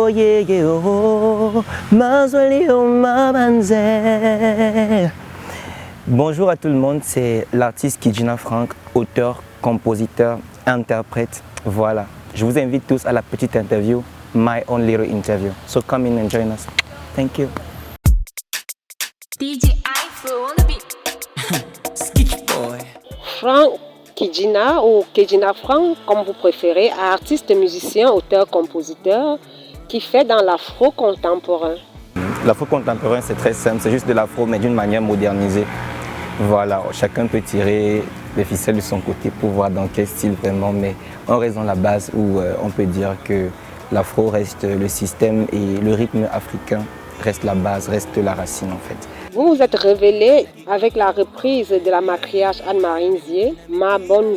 Oh yeah yeah oh, mazwali oh mabanze. Bonjour à tout le monde, c'est l'artiste Kidjina Frank, auteur, compositeur, interprète. Voilà, je vous invite tous à la petite interview, my own little interview. So come in and join us. Thank you. DJ Ifro on the beat. Skitch boy. Frank Kidjina ou Kidjina Frank, comme vous préférez, artiste, musicien, auteur, compositeur, qui fait dans l'afro contemporain. L'afro contemporain, c'est très simple, c'est juste de l'afro, mais d'une manière modernisée. Voilà, chacun peut tirer les ficelles de son côté pour voir dans quel style vraiment, mais on reste dans la base où on peut dire que l'afro reste le système et le rythme africain reste la base, reste la racine en fait. Vous vous êtes révélé avec la reprise de la maquillage Anne-Marie Nzié, Ma Bonne.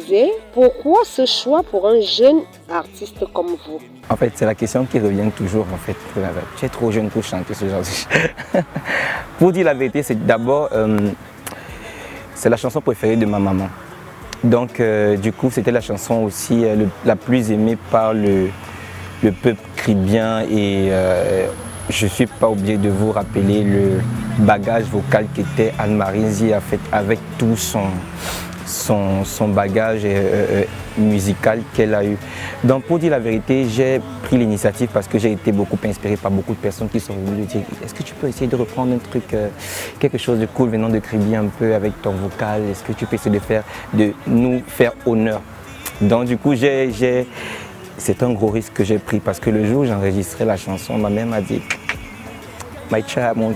Pourquoi ce choix pour un jeune artiste comme vous? En fait, c'est la question qui revient toujours en fait. Tu es trop jeune pour chanter ce genre de choses. Pour dire la vérité, c'est d'abord, c'est la chanson préférée de ma maman. Donc du coup, c'était la chanson aussi la plus aimée par le peuple caribien et je ne suis pas obligé de vous rappeler le bagage vocal qu'était Anne-Marie Nzié avec tout son bagage musical qu'elle a eu. Donc pour dire la vérité, j'ai pris l'initiative parce que j'ai été beaucoup inspiré par beaucoup de personnes qui sont venues me dire est-ce que tu peux essayer de reprendre un truc, quelque chose de cool venant de Caribien un peu avec ton vocal, est-ce que tu peux essayer de nous faire honneur. Donc du coup, c'est un gros risque que j'ai pris parce que le jour où j'enregistrais la chanson, ma mère m'a dit Maïcha, il ne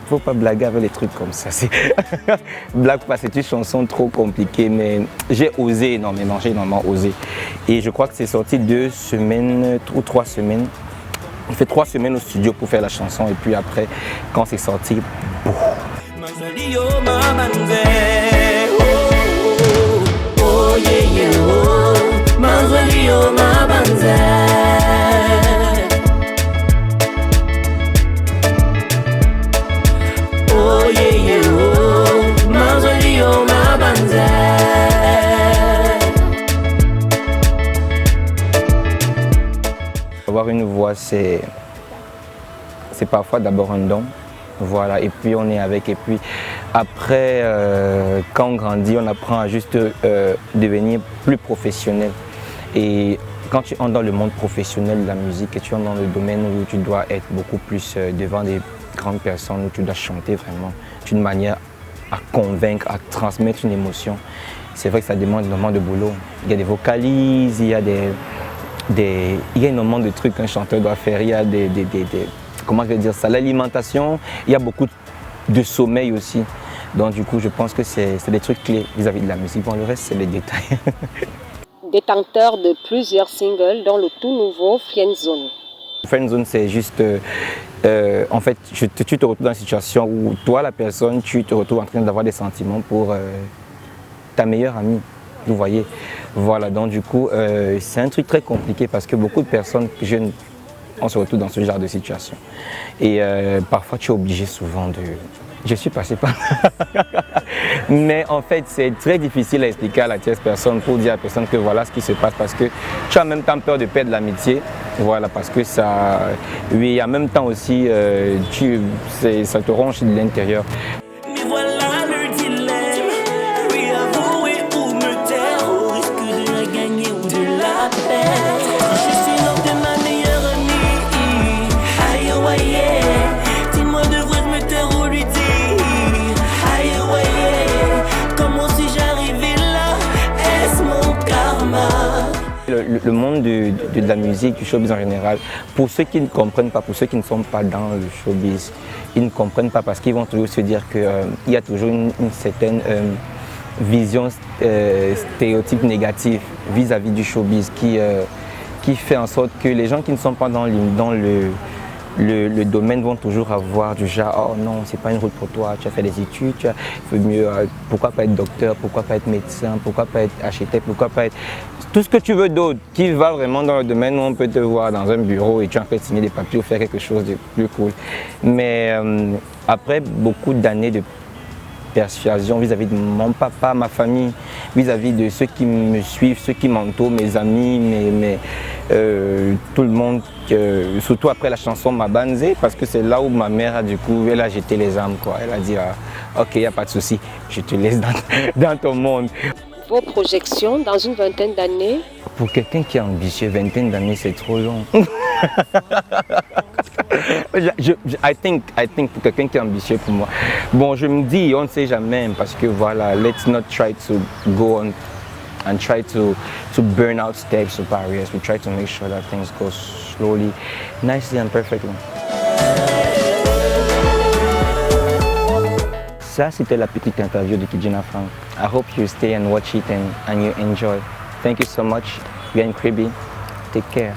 faut pas blaguer avec les trucs comme ça. Blague pas, c'est une chanson trop compliquée, mais j'ai osé énormément, j'ai énormément osé. Et je crois que c'est sorti 2 semaines ou 3 semaines. On fait 3 semaines au studio pour faire la chanson et puis après, quand c'est sorti, boum. Avoir une voix, c'est parfois d'abord un don. Voilà, et puis on est avec, et puis après, quand on grandit, on apprend à juste devenir plus professionnel. Et quand tu entres dans le monde professionnel de la musique et tu entres dans le domaine où tu dois être beaucoup plus devant des grandes personnes, où tu dois chanter vraiment d'une manière à convaincre, à transmettre une émotion, c'est vrai que ça demande énormément de boulot. Il y a des vocalises, il y a énormément de trucs qu'un chanteur doit faire, il y a comment je vais dire ça, l'alimentation, il y a beaucoup de sommeil aussi. Donc du coup, je pense que c'est des trucs clés vis-à-vis de la musique. Bon, le reste, c'est les détails. Détenteur de plusieurs singles, dont le tout nouveau Friendzone. Friendzone, c'est juste, en fait, tu te retrouves dans une situation où toi, la personne, tu te retrouves en train d'avoir des sentiments pour ta meilleure amie. Vous voyez, voilà, donc du coup, c'est un truc très compliqué parce que beaucoup de personnes jeunes, on se retrouve dans ce genre de situation. Et parfois, tu es obligé souvent de... Je suis passé par là. Mais en fait, c'est très difficile à expliquer à la tierce personne pour dire à la personne que voilà ce qui se passe parce que tu as en même temps peur de perdre l'amitié. Voilà, parce que ça... Oui, en même temps aussi, ça te ronge de l'intérieur. Le monde de la musique, du showbiz en général, pour ceux qui ne comprennent pas, pour ceux qui ne sont pas dans le showbiz, ils ne comprennent pas parce qu'ils vont toujours se dire qu'il y a toujours une certaine vision stéréotype négative vis-à-vis du showbiz qui fait en sorte que les gens qui ne sont pas dans le domaine vont toujours avoir du genre oh non, c'est pas une route pour toi, tu as fait des études, il faut mieux, pourquoi pas être docteur, pourquoi pas être médecin, pourquoi pas être architecte, pourquoi pas être tout ce que tu veux d'autre qui va vraiment dans le domaine où on peut te voir dans un bureau et tu as fait signer des papiers ou faire quelque chose de plus cool. Mais après beaucoup d'années de persuasion vis-à-vis de mon papa, ma famille, vis-à-vis de ceux qui me suivent, ceux qui m'entourent, mes amis, tout le monde, surtout après la chanson Mabanzé, parce que c'est là où ma mère a du coup, elle a jeté les armes quoi. Elle a dit ok, il n'y a pas de souci, je te laisse dans ton monde. Vos projections dans une vingtaine d'années? Pour quelqu'un qui est ambitieux, vingtaine d'années c'est trop long. I think pour quelqu'un qui est ambitieux pour moi. Bon, je me dis, on ne sait jamais parce que voilà, let's not try to go on and try to burn out steps or barriers. We try to make sure that things go slowly, nicely and perfectly. Ça, c'était la petite interview de Kidjina Frank. I hope you stay and watch it and you enjoy. Thank you so much. Bien Kribi. Take care.